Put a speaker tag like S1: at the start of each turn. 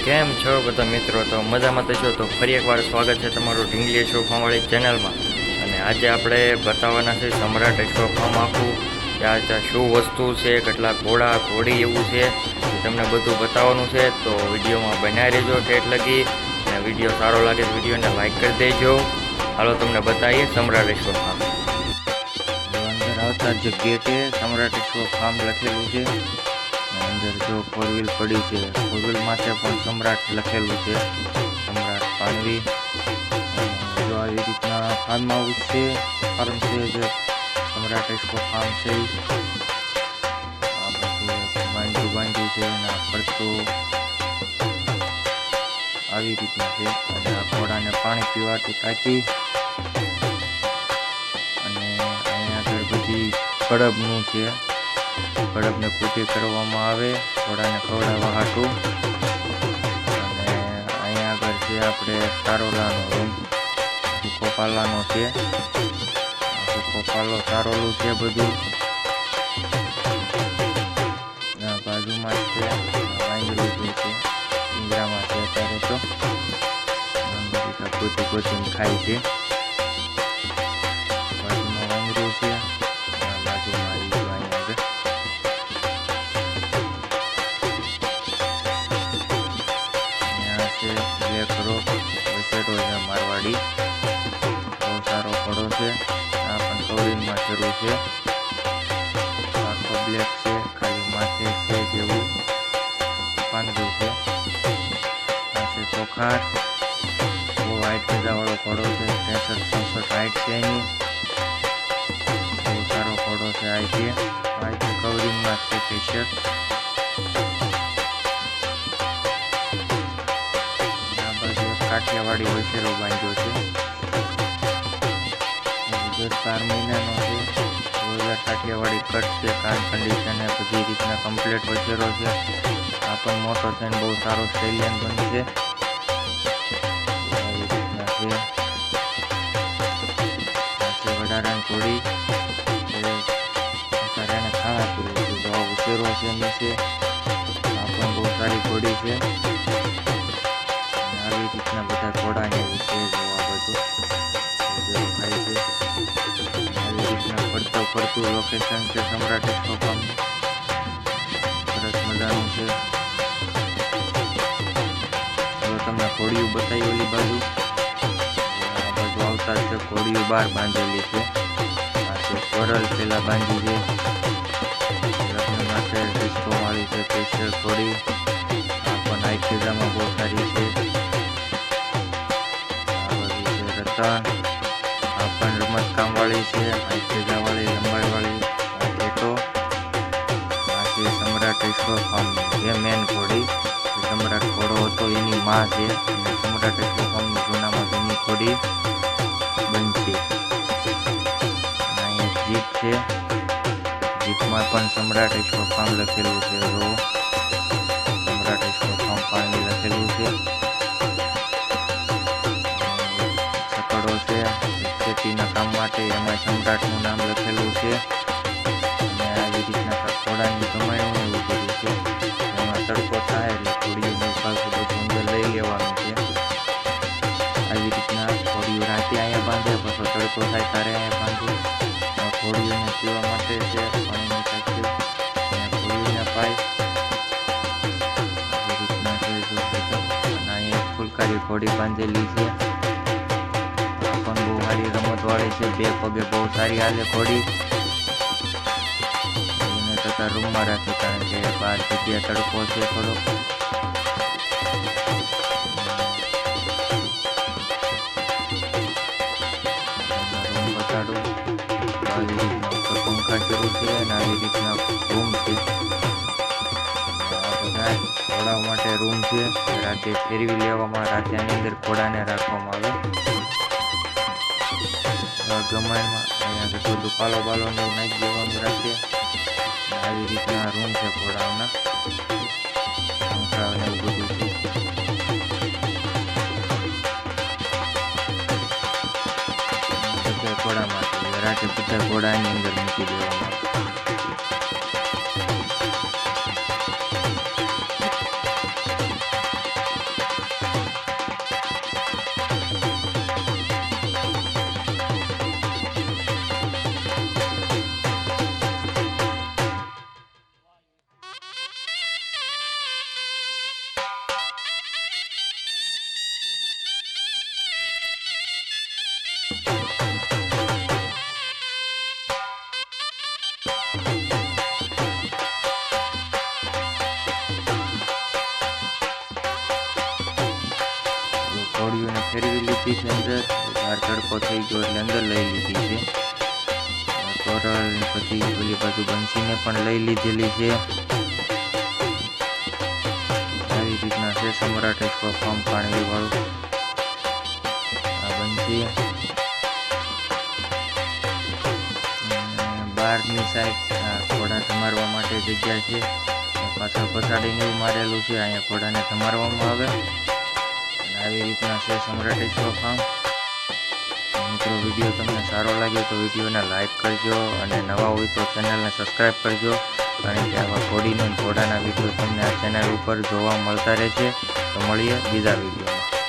S1: કેમ છો બધા મિત્રો? તો મજામાં તો છો. તો ફરી એકવાર સ્વાગત છે તમારું ઢીંગલી એગ્રો ફાર્મવાળી ચેનલમાં. અને આજે આપણે બતાવવાના છે સમ્રાટ એગ્રો ફાર્મ આખું, ત્યાં શું વસ્તુ છે, કેટલા ઘોડા ઘોડી એવું છે, તમને બધું બતાવવાનું છે. તો વિડીયોમાં બનાવી રહેજો ઠેઠ લગી, અને વિડીયો સારો લાગે તો વિડીયોને લાઈક કરી દેજો. હાલો તમને બતાવીએ સમ્રાટ એગ્રો ફાર્મ. અંદર આવતા જે ગેટે સમ્રાટ એગ્રો ફાર્મ લખેલું છે. અંદર જો ફોર વ્હીલ પડી છે, ફોર વ્હીલ માટે પણ સમ્રાટ લખેલું છે, સમ્રાટ પાનવી. જો આવી રીતના ફાર્મ હાઉસ છે, ફાર્મ છે જે સમ્રાટ એગ્રો ફાર્મ છે. આ બધું બાંધ્યું છે અને આ પડતું આવી રીતના છે. અને આ ઘોડાને પાણી પીવાતું ટાંકી, અને અહીંયા આગળ બધી કડબનું છે, કડબને કૂટી કરવામાં આવે ઘોડાને ખવડાવવા હાટું. અને અહીંયા આગળ છે આપણે સારોલાનો રૂમ, સૂકો પાલાનો છે, સૂકો પાલો સારોલું છે બધું. બાજુમાં છે વાંદરું જે છે પિંજરામાં છે અત્યારે, તો ગોતી ગોતીને ખાય છે. બાજુમાં વાંદરું છે, બાજુમાં બ્લેક રોક વસેટો છે મારવાડી, બહુ સારો ઘોડો છે. આ પણ કવરિંગમાં શરૂ છે, આખો બ્લેક છે, ખાલી માથે છે જેવું પાંદડું છે. આ છે ચોખાર, બહુ હાઈટ ગજાવાળો ઘોડો છે, 63-64 હાઈટ છે એની, બહુ સારો ઘોડો છે. આ છે કવરિંગમાં છે ફેશિયલ. કાઠિયાવાડી વછેરો બાંધ્યો છે, 10-12 મહિનાનો છે. 2000 કાઠિયાવાડી કટ છે, કાન કન્ડિશન એ બધી રીતના કમ્પ્લીટ વછેરો છે. આ પણ મોટો છે ને બહુ સારો સ્ટેલિયન બની છે. આવી રીતના છે. આ છે વડારાની ઘોડી, અત્યારે એને ખાવા પીવું છે. જો વછેરો છે નીચે, આ પણ બહુ સારી ઘોડી છે. આવી રીતના બધા ઘોડાને એવું છે, જોવા બધું ખાય છે. આવી રીતના પડતું લોકેશન છે સમ્રાટ એગ્રો ફાર્મ, સરસ મજાનું છે. જો તમને ઘોડીયું બતાવી ઓલી બાજુ, આ બાજુ આવતા છે ઘોડીયું બહાર બાંધેલી છે. આ છે સ્વરલ પેલા બાંધી છે, લગ્ન માટે ડિસ્કો વાળી છે સ્પેશિયલ ઘોડી. આ પણ હાઈ ખીજામાં બહુ સારી છે. આ પણ રમત કામ વાળી છે, હાઈટેજા વાળી, લંબાઈ વાળી. આ પેટો, આ છે સમ્રાટ એગ્રો ફાર્મ જે મેન ઘોડી, સમ્રાટ ઘોડો હતો એની માં છે, અને સમ્રાટ એગ્રો ફાર્મની જૂનામાં જૂની ઘોડી બનશે. અહીંયા જીપ છે, જીપમાં પણ સમ્રાટ એગ્રો ફાર્મ લખેલું છે. સમ્રાટ એગ્રો ફાર્મ પાણી લખેલું છે. ખેતીના કામ માટે એમાં સમ્રાટનું નામ લખેલું છે. અને આવી રીતના ઘોડાની જમાયણું એવું બધું છે. એમાં તડકો થાય એટલે ઘોડીયું પાછું બધું અંદર લઈ લેવાનું છે. આવી રીતના ઘોડીયું રાતે અહીંયા બાંધે, પછી તડકો થાય ત્યારે અહીંયા બાંધે. ઘોડીઓને પીવા માટે છે પાણીની ટાંકી, અને ઘોડીઓને પાય આવી રીતના છે. જો અને અહીંયા ફૂલકારી ઘોડી બાંધેલી છે, બહુ સારી રમત વાળી છે. બે પગે બહુ સારી હાલે ઘોડી. એને તથા રૂમમાં રાખી, કારણ કે બહાર જગ્યા તડકો છે થોડોક. રૂમ બતાડું. આવી રીતના ઉપર પંખા શરૂ છે, અને આવી રીતના રૂમ છે. આ બધા ઘોડા માટે રૂમ છે. રાતે ફેરવી લેવામાં, રાતે આની અંદર ઘોડાને રાખવામાં આવે. ગમાણમાં અહીંયા બધું પાલો બાલો ને નાખી દેવાનું રાખે. આવી રીતના રૂમ છે ઘોડાઓના, પંખાને એવું બધું છે. બધા ઘોડા માટે રાતે બધા ઘોડાની અંદર મૂકી દેવામાં. ઘોડીઓને ફેરવી લીધી છે અંદર. બહાર તડકો થઈ ગયો એટલે અંદર લઈ લીધી છે. કોરલ પછી ઓલી બાજુ બંસીને પણ લઈ લીધેલી છે. આવી રીતના છે સમ્રાટ એક્વા ફાર્મ પાણી વાળું. આ બંસી બહારની સાઈડ ઘોડા ધમારવા માટે જગ્યા છે. પાછળ પછાડીને એવું મારેલું છે. અહીંયા ઘોડાને ધમારવામાં આવે. અને આવી રીતના છે સમ્રાટ એક્વા ફાર્મ. મિત્રો વિડીયો તમને સારો લાગ્યો તો વિડીયોને લાઈક કરજો અને નવા હોય તો ચેનલને સબસ્ક્રાઈબ કરજો, કારણ કે આવા ઘોડીના વિડીયો તમને આ ચેનલ ઉપર જોવા મળતા રહેશે. તો મળીએ બીજા વિડીયોમાં.